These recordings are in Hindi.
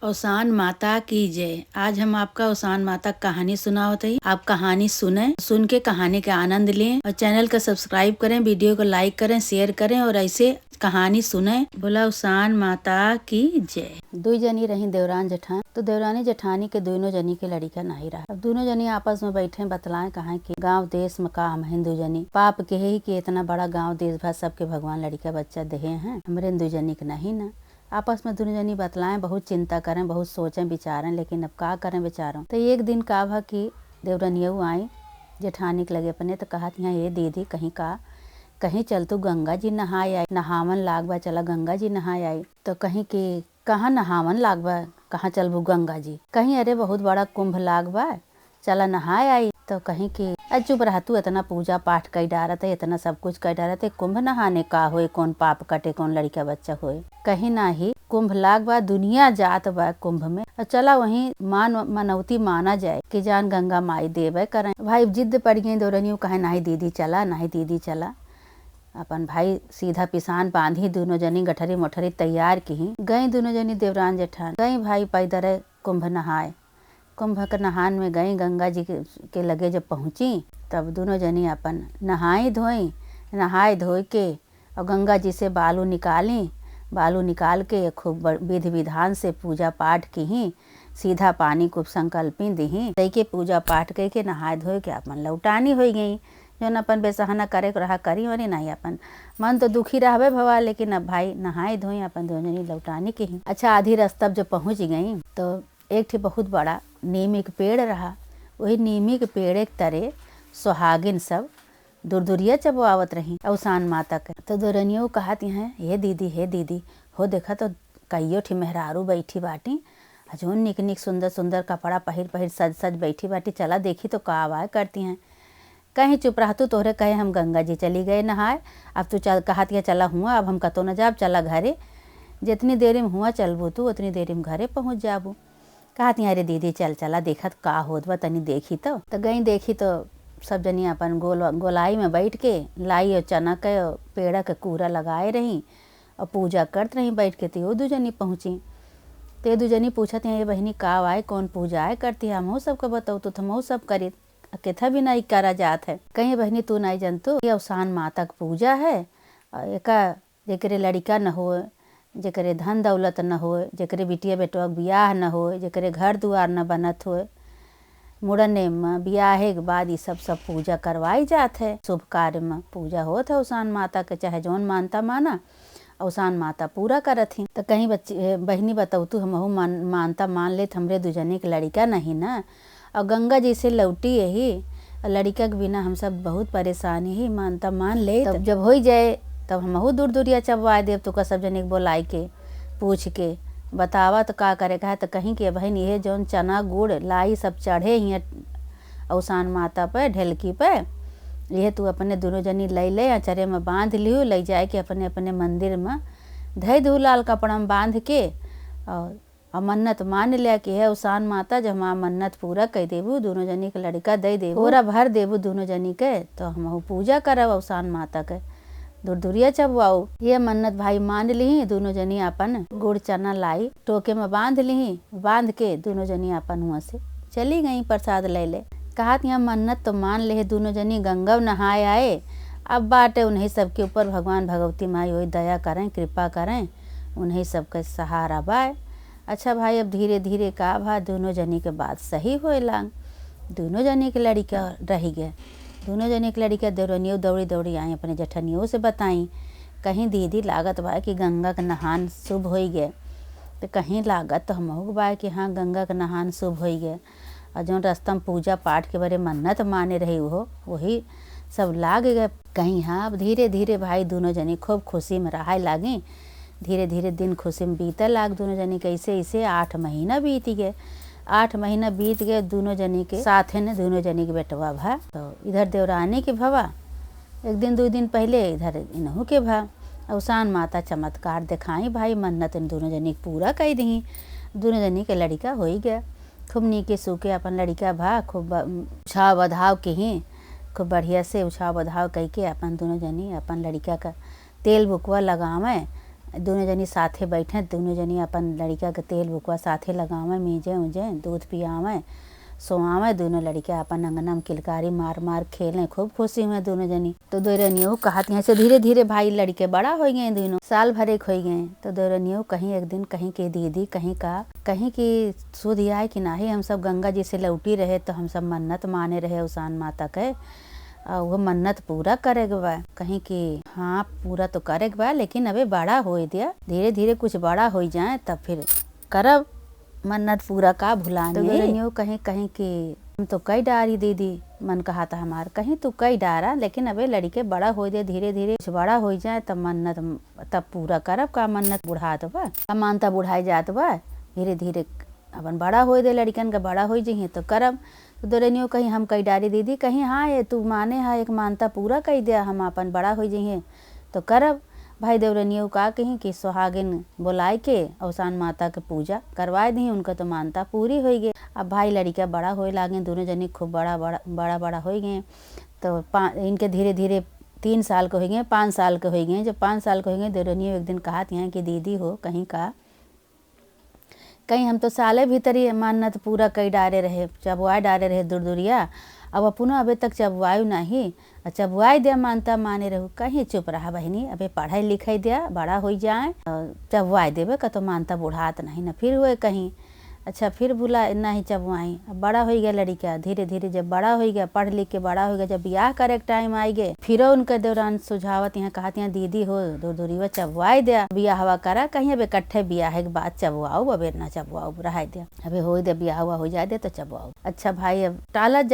औसान माता की जय। आज हम आपका औसान माता कहानी सुनावत हई। आप कहानी सुने, सुन के कहानी के आनंद लें और चैनल को सब्सक्राइब करें, वीडियो को लाइक करें, शेयर करें और ऐसे कहानी सुने। बोला औसान माता की जय। दो जनी रही देवरान जेठान। तो देवरानी जेठानी के दोनों जनी के लड़का नहीं रहा। अब दोनों जनी आपस में बैठे बतलाए कहा कि गांव देश में का हम हिंदू जनी पाप के ही कि इतना बड़ा गांव देश भर सबके भगवान लड़का बच्चा दे हैं, हमरे हिंदू जनी के नहीं ना। आपस में दोनों जनी बतलाएं, बहुत चिंता करें, बहुत सोचें विचारें, लेकिन अब का करें बेचारों। तो एक दिन का भा कि देवरनियऊ आई जेठानी के लगे अपने तो कहा यहाँ ये दीदी कहीं चल तू गंगा जी नहाए आई, नहावन लाग बा, चला गंगा जी नहाए आई। तो कहीं कि कहाँ नहावन लाग बा, कहाँ चलबू गंगा जी। कहीं अरे बहुत बड़ा कुंभ लाग बा, चला नहाए आई। तो कहीं कि चुप रहा, तू इतना पूजा पाठ कर डारत है, इतना सब कुछ कर डारत है, कुंभ नहाने का होए, कौन पाप कटे, कौन लड़का बच्चा होए। कहीं नाही कुंभ लाग बा, दुनिया जात बा कुंभ में, चला वहीं मनौती माना जाए कि जान गंगा माई देवे करें। भाई जिद पड़ गई दोनों, कहे नहीं दीदी चला, नहीं दीदी चला। अपन भाई सीधा पिसान बांधी दोनों जनी गठरी मोठरी तैयार की गई। दोनों जनी देवरान जेठान गई भाई पैदर कुंभ नहाए। कुंभ के नहान में गई, गंगा जी के लगे जब पहुंची तब दोनों जनी अपन नहाए धोई के और गंगा जी से बालू निकाली। बालू निकाल के खूब विधि विधान से पूजा पाठ की, सीधा पानी को संकल्पी दी तई के पूजा पाठ करके नहाए धोए के अपन लौटानी हो गई। जो अपन बेसहाना करे रहा करी वनी नहीं, अपन मन तो दुखी रहबे भवा, लेकिन अब भाई नहाए धोई अपन दोनों जनी लौटानी की। अच्छा आधी रास्ता जब पहुंच गई तो एक ठे बहुत बड़ा नीमी के पेड़ रहा। वही नीमी के पेड़ एक तरे सुहागिन सब दूर दूरिया चबवावत रही औसान माता के। तो दोरनियों कहत हैं, हे दीदी हो देखा तो कईयो ठे मेहरारू बैठी बाटी, जोन निक निक सुंदर सुंदर कपड़ा पहिर सज बैठी बाटी, चला देखी तो का आवाज करती हैं। कहीं चुप रहा, तू तोहरे कहे हम गंगा जी चली गए नहाए, अब तू चल कहत है चला हुआ, अब हम कतो न जाब, चला घरे, जितनी देरी में हुआ चलबू तू उतनी देरी में घरे पहुँच जाबू। कहती अरे दीदी चला देखत का होत बा, तनी देखी तो गई देखी तो सब जनी अपन गोलाई में बैठ के लाई और चना के पेड़ा के कूरा लगाए रही और पूजा करत रही बैठ के। तो दो जनी पहुँची तो दो जनी पूछत हैं, ये बहनी का आए, कौन पूजा आए करती है, हमहू सबको बताओ तो हमहू सब करी, केथा भी नहीं करा जात है। कहीं बहनी तू नहीं जानतो, ये औसान माता की पूजा है, एक जेकरे लड़का न हो, जेकरे धन दौलत न हो, जेकरे बिटिया बेटवा बियाह न हो, जेकरे घर दुआर न बनत हो, मुड़ने में बियाहे के बाद ये सब पूजा करवाई जात है। शुभ कार्य में पूजा होत है औसान माता के, चाहे जौन मानता माना औसान माता पूरा करत ही। तो कहीं बहनी बताऊ तू हमहू मानता मान ले, हमरे दुजने के लड़का नहीं ना, और गंगा जी से लौटी यही लड़का के बिना हम सब बहुत परेशानी ही, मानता मान ले। तब जब हो जाए तब हमहू दूर दूरिया चबवा देव, तो का सब जने के बोलाई के पूछ के बतावा तो का करे। कहा तो कहीं के बहन ये जौन चना गुड़ लाई सब चढ़े ही औसान माता पे ढेलकी पे, यह तू अपने दोनों जनी ले अचरे में बांध लियो, ले जाए के अपने अपने मंदिर में धई धू लाल कपड़ा में बांध के और मन्नत मान लिया कि है औसान माता जब हमारा मन्नत पूरा कर देबू, दोनों जनी के लड़का दे देबू, पूरा भर देबू दोनों जनी के, तो हम पूजा करब औसान माता के, दूर दूरिया चबवाऊ। ये मन्नत भाई मान ली। दोनों जनी अपन गुड़ चना लाई टोके में बांध ली, बांध के दोनों जनी अपन वहाँ से चली गई प्रसाद ले। कहा यहाँ मन्नत तो मान ले, दोनों जनी गंगा नहाए आए, अब बाटे उन्हीं सबके ऊपर भगवान भगवती माई वही दया करें, कृपा करें, उन्हीं सबके सहारा बाय। अच्छा भाई अब धीरे धीरे का भा दोनों जनी के बात सही होए लाग, दोनों जनी के लड़का रह गए। दोनों जने के लड़का देवरनियों दौड़ी आई अपने जेठनियों से बताई, कहीं दीदी लागत बा कि गंगा का नहान शुभ हो गए। तो कहीं लागत तो हमहू बा कि हाँ गंगा का नहान शुभ हो गए, और जो रास्ता में पूजा पाठ के बारे मन्नत माने रही हो वही सब लाग गए। कहीं हाँ अब धीरे धीरे भाई दोनों जनी खूब खुशी में रहा लगी। धीरे धीरे दिन खुशी में बीते लाग दोनों जनी, कैसे ऐसे 8 महीना बीत गए। 8 महीना बीत गए, दोनों जनी के साथ है न दोनों जनी के बेटवा भा। तो इधर देवरानी के भवा एक दिन 2 दिन पहले इधर इनहू के भा औसान माता चमत्कार दिखाई भाई, मन्नत इन दोनों जनी पूरा कर दी। दोनों जनी के लड़का हो ही गया, खूब नीके सूखे अपन लड़का भा, खूब उछाव बधाव के ही खूब बढ़िया से उछाव बधाव कह के अपन दोनों जनी अपन लड़का का तेल बुकवा लगावे, दोनों जनी साथे बैठे, दोनों जनी अपन लड़का के तेल बुकवा साथे लगावे, मीजे उजे दूध पियावे, सोआवे। दोनों लड़के अपन अंगना में किलकारी मार मार खेलें, खूब खुशी हुए दोनों जनी। तो दोनों कहत यहाँ से धीरे धीरे भाई लड़के बड़ा हो गए, दोनों साल भर एक हो गए। तो दोनों कहीं एक दिन कहीं के दीदी कहीं की सुध आए कि नाही हम सब गंगा जी से लौटी रहे तो हम सब मन्नत माने रहे उसान माता के, वो मन्नत पूरा करे बा। कहीं कि हाँ पूरा तो करे बा, लेकिन अबे बड़ा हो दिया, धीरे धीरे कुछ बड़ा हो जाए तब फिर करब मन्नत पूरा का भुलाने। तो कहीं कहीं कि हम तो कई डारी दीदी मन कहा था हमार, कहीं तो कई डारा, लेकिन अबे लड़के बड़ा हो जाए, धीरे धीरे कुछ बड़ा हो जाए तब मन्नत तब पूरा करब का मन्नत बुढ़ात बा, का मानता बुढ़ाई जात बा। धीरे धीरे अपन बड़ा हो दे, लड़कन का बड़ा हो जाइए तो करब। तो दोनों कहीं हम कई डारी दीदी, कहीं हाँ ये तू माने है एक मानता पूरा कही दिया, हम अपन बड़ा हो जाइए तो करब। भाई देवरनियों का कहीं कि सुहागिन बुलाए के अवसान माता के पूजा करवाए दी, उनका तो मानता पूरी हो गई। अब भाई लड़का बड़ा होए लागे, दोनों जने खूब बड़ा हो गए। तो इनके धीरे धीरे 3 साल के हो गए, 5 साल के हो गए। जब 5 साल के हो गए, देवरनियों एक दिन कहा यहाँ कि दीदी हो कहीं हम तो साले भीतर ही मन्नत पूरा कई डारे रहे, चबुआ डारे रहे दूर दूरिया, अब अपनो अबे तक चबुआयु नहीं, चबुआई दिया मानता माने रहू। कहीं चुप रहा बहनी, अबे पढ़ाई लिखाई दिया बड़ा हो जाए चबुआई देवे का तो मानता बुढ़ात नहीं न। फिर हुए कहीं अच्छा फिर बुला नहीं चबुआई। अब बड़ा हो गया लड़का, धीरे धीरे जब बड़ा हो गया, पढ़ लिख के बड़ा हो गया, जब ब्याह करे टाइम आई गए, फिर उनके दौरान सुझावत यहाँ कहती हैं दीदी हो दूर दूरी चबुआई दिया, ब्याह हवा करा कहीं अब इकट्ठे ब्याह के बाद चबुआऊ, अब ना चबुआऊ रहा दिया, अबे हो दे ब्याह हुआ हो जाए दे तो चबुआऊ। अच्छा भाई अब टालत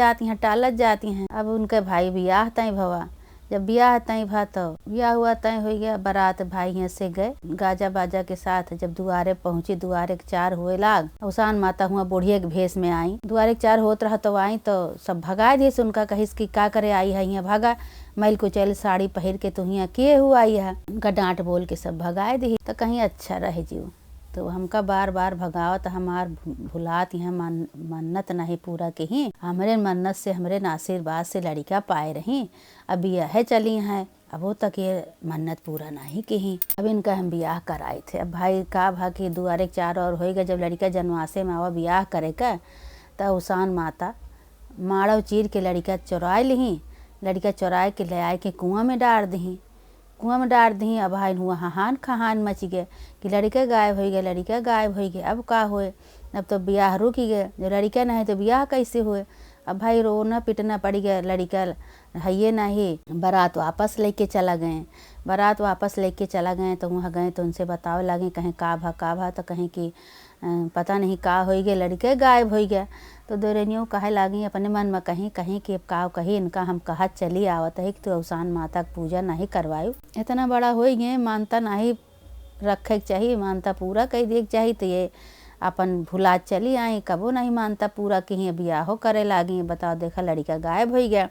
जाती हैं। अब उनके भाई ब्याह तय भवा, जब ब्याह तय भा तो ब्याह हुआ तय हो गया, बारात भाई यहाँ से गए गाजा बाजा के साथ। जब दुआरे पहुंची, दुआरे के 4 हुए लाग, उसान माता हुआ बुढ़िया के भेष में आई। दुआरे के 4 होत रहा तो आई तो सब भगा दिए से उनका कहिस की का करे आई है यहाँ, भागा मैल को चल साड़ी पहन के तो यहाँ किए हुआ आई है, उनका डांट बोल के सब भगाए दी। तो कहीं अच्छा रहे जीव, तो हमका बार बार भगावत हमार भुलात यहाँ मन्नत नहीं पूरा के ही, हमरे मन्नत से हमरे आशीर्वाद से लड़का पाए रही। अब ब्याह चली हैं, अब वो तक ये मन्नत पूरा नहीं की ही। अब इनका हम ब्याह कराए थे। अब भाई का भा कि दुआरे 4 और हो गए, जब लड़का जनवासे में आवा ब्याह करे का, तो उसान माता माड़व चीर के लड़का चुराए ली, लड़का चुराए के ले आए के कुआं में डाल दी। अब भाई हुआ हाहान खहान मच गए कि लड़का गायब हो गया, अब का होए, अब तो ब्याह रुक गए, जो लड़का नहीं तो ब्याह कैसे हुए। अब भाई रोना पिटना पड़ गया, लड़का है ये नहीं। बारात वापस लेके चला गए, तो वहाँ गए तो उनसे बतावे लगे कहीं का भा, तो कहीं कि पता नहीं का हो गया, लड़के गायब हो गया। तो दोनों कहे लागी अपने मन में कहीं कि का कहीं इनका हम कहत चली आवत है कि तो अवसान माता की पूजा नहीं करवायु, इतना बड़ा हो गए, मानता नहीं रखे के चाहिए, मानता पूरा कही दे चाहिए। तो ये अपन भुला चली आई, कबो नहीं मानता पूरा कहीं ब्याहो करे लागी। बताओ देखा लड़का गायब हो गया,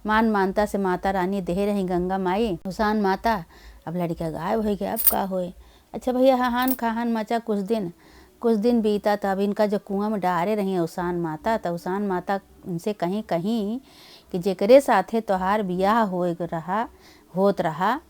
मानता से माता रानी दे रही गंगा माई उसान माता, अब लड़का गायब हो गया, अब का होए। अच्छा भैया हाहान खाहान मचा कुछ दिन बीता, तब इनका जो कुआं में डारे रही उसान माता, तो उसान माता उनसे कहीं कि जेकरे साथे तोहार ब्याह होत रहा,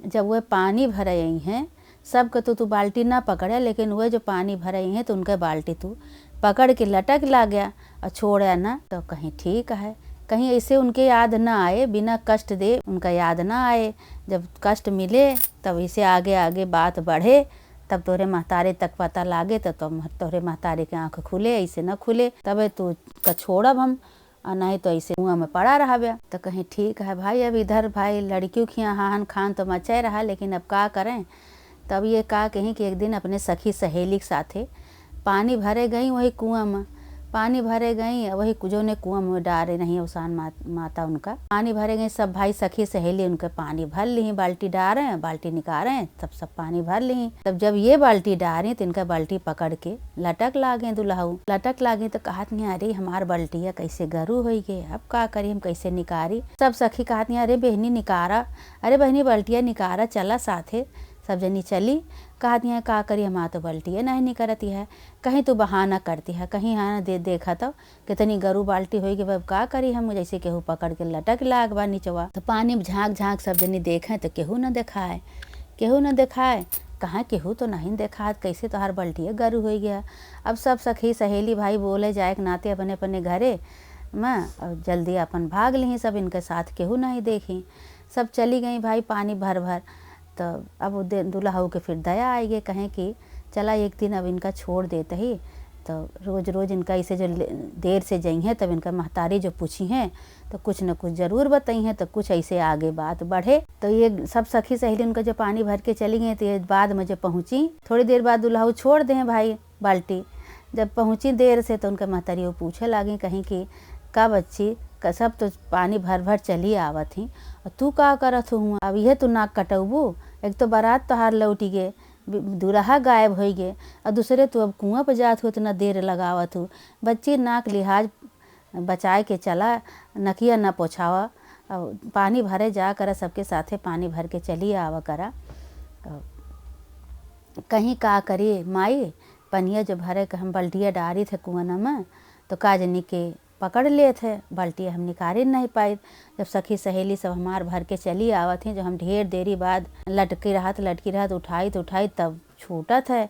जब वह पानी भर आई हैं सबके तू बाल्टी ना पकड़े, लेकिन वह जो पानी भर आई हैं तो उनका बाल्टी तू पकड़ के लटक ला गया और छोड़ा ना। तो कहीं ठीक है, कहीं ऐसे उनके याद ना आए, बिना कष्ट दे उनका याद ना आए, जब कष्ट मिले तब इसे आगे आगे बात बढ़े, तब तोहरे महतारे तक पता लागे तो तोहरे महतारे के आँख खुले, ऐसे न खुले तबे तू का छोड़ब हम, और नहीं तो ऐसे कुआं में पड़ा रहा बया। तो कहीं ठीक है भाई, अब इधर भाई लड़कियों की हाहान खान तो मचा रहा, लेकिन अब का करें। तब ये का कहीं कि एक दिन अपने सखी सहेली के साथे पानी भरे गई, वही कुआं में पानी भरे गई, वही जो ने कुआं में डारे नहीं उसान माता उनका पानी भरे गई। सब भाई सखी सहेली उनके पानी भर ली, बाल्टी डारे बाल्टी निकाले, तब सब पानी भर ली। तब जब ये बाल्टी डारे तो इनका बाल्टी पकड़ के लटक लागे, दुल्हाऊ लटक लागे। तो कहत नहीं अरे हमार बाल्टिया कैसे गरू हो गए, अब का करी हम कैसे निकारी। सब सखी कहत नहीं अरे बहनी निकारा, अरे बहनी बाल्टिया निकारा, चला साथे। सब जनी चली, कहती हैं का करी हमारा तो बाल्टी नहीं निकलती है, कहीं तो बहाना करती है, कहीं हाँ देखा तो कितनी गरू बाल्टी होगी, अब का करी हम, जैसे केहू पकड़ के लटक लाग बा नीचवा। तो पानी में झाँक सब जनी देखें तो केहू न दिखाए, कहाँ केहू तो नहीं देखा, कैसे तोहार बल्टिया गरू हो गया। अब सब सखी सहेली भाई बोले जाए के नाते अपने अपने घरे में और जल्दी अपन भाग ली। सब इनके साथ केहू नहीं देखी, सब चली गई भाई पानी भर भर। तो अब दुल्हा के फिर दया आई गई, कहें कि चला एक दिन अब इनका छोड़ देते ही, तो रोज़ रोज़ इनका इसे जो देर से जई हैं तब इनका महतारी जो पूछी हैं तो कुछ न कुछ ज़रूर बताई हैं, तो कुछ ऐसे आगे बात बढ़े। तो ये सब सखी सहेली उनका जो पानी भर के चली गई, तो ये बाद में जब पहुँची थोड़ी देर बाद दुल्हा छोड़ दें भाई बाल्टी। जब पहुँची देर से तो उनका महतारी वो पूछे लगी, कहीं कि का बच्ची सब तो पानी भर भर चली आवत ही और तू का करत हूँ, अब यह तू नाक कटबू, एक तो बारात तोहार लौटी गे, दुल्हा गायब हो गए और दूसरे तू अब कुआं पर जात हो, इतना देर लगावत हो। बच्ची नाक लिहाज बचाए के चला, नकिया न पोछावा और पानी भरे जा कर सबके साथे पानी भर के चली आवा करा। कहीं का करी माई पनिया जो भरे के हम बल्टिया डारी थे कुआं में, तो काजनी के पकड़ लिए थे बाल्टी, हम निकाल नहीं पाई। जब सखी सहेली सब हमार भर के चली आवत थी, जो हम ढेर देरी बाद लटकी रहत उठाई तो उठाई तब छूटत है।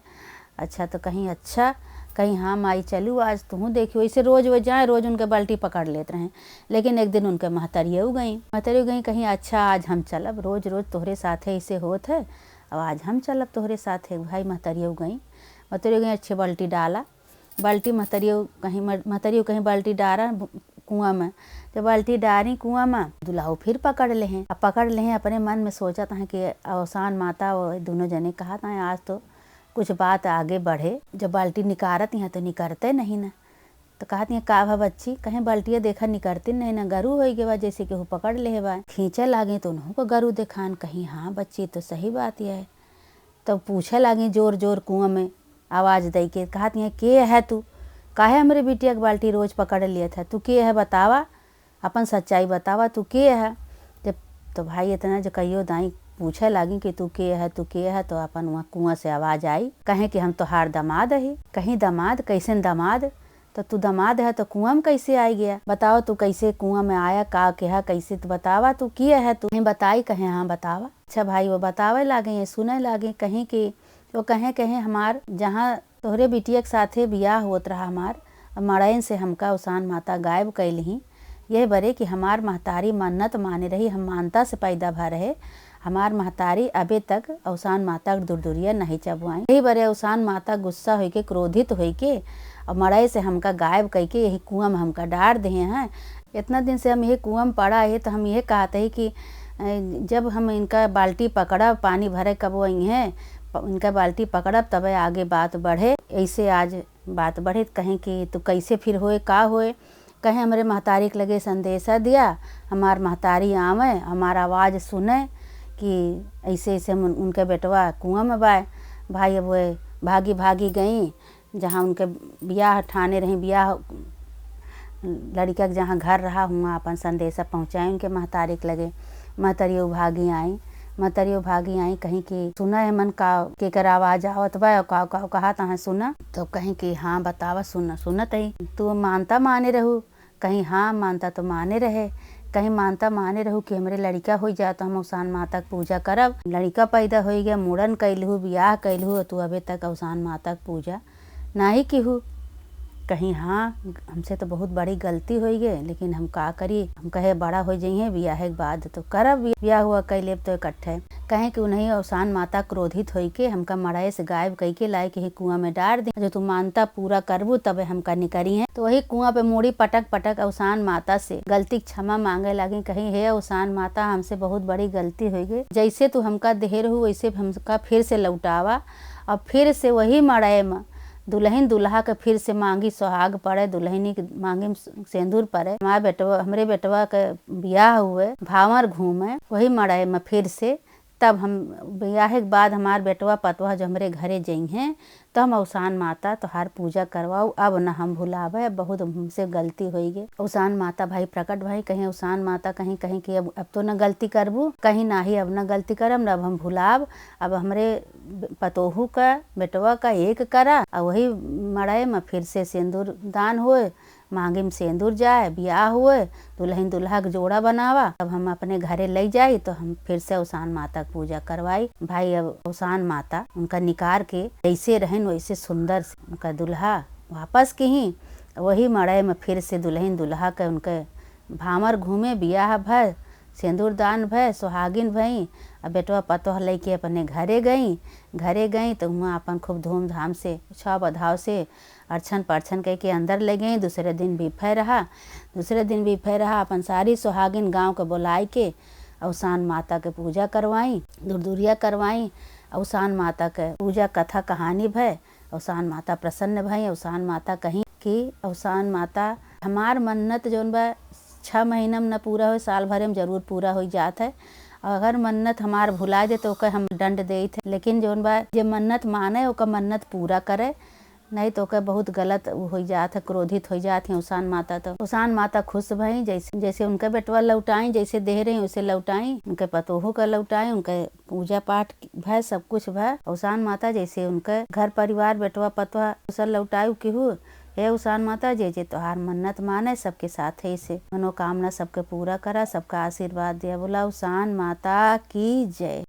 अच्छा तो कहीं अच्छा कहीं हाँ माई चलू आज तू देखी, वैसे रोज़ वो जाए रोज़ उनके बाल्टी पकड़ लेते रहें। लेकिन एक दिन उनके महतरिया गई कहीं अच्छा आज हम चलब, रोज़ रोज़ तोहरे साथे ऐसे होत है, अब आज हम चलब तोहरे साथे। भाई महतरिया गई अच्छे बाल्टी डाला, बाल्टी महतरियो कहीं बाल्टी डारा कुआं में, तो बाल्टी डारी कुआं में दुल्हा फिर पकड़ ले हैं। अब पकड़ ले हैं अपने मन में सोचा था कि अवसान माता वो दोनों जने कहा था आज तो कुछ बात आगे बढ़े। जब बाल्टी निकारत यहाँ तो निकरते नहीं ना, तो कहती है का भा बच्ची, कहें बाल्टिया देखा निकरती नहीं ना, गरू हो गए बा जैसे कि वो पकड़ ले बा। खींचे लागे तो उन्हों को गरू दिखान, कहीं हाँ बच्ची तो सही बात यह है। तब पूछे लागे जोर जोर कुआं में आवाज़ दे के, कहती हैं के है तू, काहे हमरे बिटिया के बाल्टी रोज़ पकड़ लिए था, तू के है बतावा, अपन सच्चाई बतावा तू के है। जब तो भाई इतना जो कहियो दाई पूछे लगी कि तू के है तू के है, तो अपन वहाँ कुआं से आवाज़ आई, कहें कि हम तो हार दामाद है। कहीं दामाद कैसे दामाद, तो तू दामाद है तो कुआं में कैसे आई गया, बताओ तू कैसे कुआं में आया, का कहा कैसे, तू बतावा तू किए है, तू बताई, कहें हाँ बतावा। अच्छा भाई वो बतावे लागे सुने लागे, कहीं कि वो कहें हमार जहाँ तोहरे बिटिया के साथे बियाह होत रहा हमार, मड़ैन से हमका उसान माता गायब कैल ही, यह बरे कि हमार महतारी मन्नत माने रही, हम मानता से पैदा भा रहे, हमार महतारी अबे तक अवसान माता दुरदुरिया नहीं चबुआई। यही बरे अवसान माता गुस्सा होके क्रोधित होके और मड़ई से हमका गायब करके यही कुआं में हमका डार दे हैं। इतना दिन से हम यही कुआं में पड़ा है, तो हम ये कहते हैं कि जब हम इनका बाल्टी पकड़ा पानी भरे कब वो हैं इनका बाल्टी पकड़ब तब आगे बात बढ़े। ऐसे आज बात बढ़े कहें कि तो कैसे फिर होए का होए, कहें हमारे महतारी के लगे संदेशा दिया, हमार महतारी आवे हमारा आवाज़ सुने कि ऐसे ऐसे हम उनके बेटवा कुआं में बाए। भाई अब वो भागी भागी गई जहाँ उनके ब्याह ठाने रही, ब्याह लड़का के जहाँ घर रहा हुआ अपन संदेशा पहुँचाए उनके महतारी के लगे। महतरियो भागी आई कहीं कि सुना है मन का के कर आवाज आवत बा, का कहा तहाँ सुना, तो कहीं कि हाँ बतावा सुनत ही, तू मानता माने रहू, कहीं हाँ मानता तो माने रहे, कहीं मानता माने रहू कि हमरे लड़का हो जा तो हम अवसान माता की पूजा करब, लड़का पैदा हो गया मुड़न कैलहू ब्याह कैलहू तू अबे तक अवसान माता की पूजा नहीं किहू। कहीं हाँ हमसे तो बहुत बड़ी गलती हो गई, लेकिन हम का करी, हम कहे बड़ा हो जाइए ब्याह के बाद तो करब, ब्याह हुआ कैले तो इकट्ठे। कहें कि उन्हें अवसान माता क्रोधित हो के हमका मड़ाए से गायब कई के लाए कि कुआं में डार दे, जो तू मानता पूरा करबू तब हमका निकरी है। तो वही कुआं पे मुड़ी पटक पटक अवसान माता से गलती क्षमा मांगे लगी, कहीं हे अवसान माता हमसे बहुत बड़ी गलती हो गई, जैसे तू हमका देहर हो वैसे हमका फिर से लौटावा। और फिर से वही मड़ाए में दुल्हन दुल्हा के फिर से मांगी सुहाग पड़े, दुल्हनी के मांगी सिंदूर पड़े, हमरे बेटवा के ब्याह हुए भावर घूमे वही मड़ाई में फिर से। तब हम ब्याह के बाद हमार बेटवा पतवा जो हमरे घरे जई हैं तो हम औसान माता तोहार पूजा करवाऊ, अब न हम भुलावे, अब बहुत हमसे गलती होई गे। औसान माता भाई प्रकट भाई कहीं औसान माता कहीं कहीं कि अब तो न गलती करबू, कहीं नाही अब न गलती करम, न अब हम भुलाब, अब हमरे पतोहू का बेटवा का एक करा और वही मड़ाई में फिर से सिंदूर दान होए, मांगे में सिंदूर जाए, ब्याह हुए, दुल्हन दूल्हा का जोड़ा बनावा। अब हम अपने घरे ले जाई तो हम फिर से औसान माता की पूजा करवाई। भाई अब औसान माता उनका निकार के जैसे रहन वैसे सुंदर से उनका दुल्हा वापस कहीं वही मड़ाई में फिर से दुल्हन दूल्हा के उनके भामर घूमे, ब्याह भय, सिंदूर दान भय, सुहागिन भई। अब बेटवा पतोह लेके अपने घरे गई तो वहाँ अपन खूब धूमधाम से छा बधाव से अर्छन परछन कह के अंदर ले गई। दूसरे दिन बिफे रहा अपन सारी सुहागिन गांव के बुलाई के औसान माता के पूजा करवाई, दूरदूरिया करवाई। औसान माता के पूजा कथा कहानी भय, औसान माता प्रसन्न भई। औसान माता कहीं कि औसान माता हमार मन्नत जौन बा 6 महीना में न पूरा हो, साल भरे में जरूर पूरा हो जात है। अगर मन्नत हमार भुला दे तो ओके हम दंड देत है, लेकिन जौन बा जे मन्नत माने ओका मन्नत पूरा करे, नहीं तो ओके बहुत गलत हो जात है, क्रोधित हो जात है औसान माता। तो औसान माता खुश भई, जैसे उनके बेटवा लौटाई, जैसे दे रही वैसे लौटाई, उनके पतोहू का लौटाई, उनके पूजा पाठ भय, सब कुछ भय। औसान माता जैसे उनके घर परिवार बेटवा पतवा सब लौटाई केहू। हे औसान माता जे जे तोहार मन्नत माने सबके साथ है, इसे मनोकामना सबके पूरा करा, सबका आशीर्वाद दिया। बोला औसान माता की जय।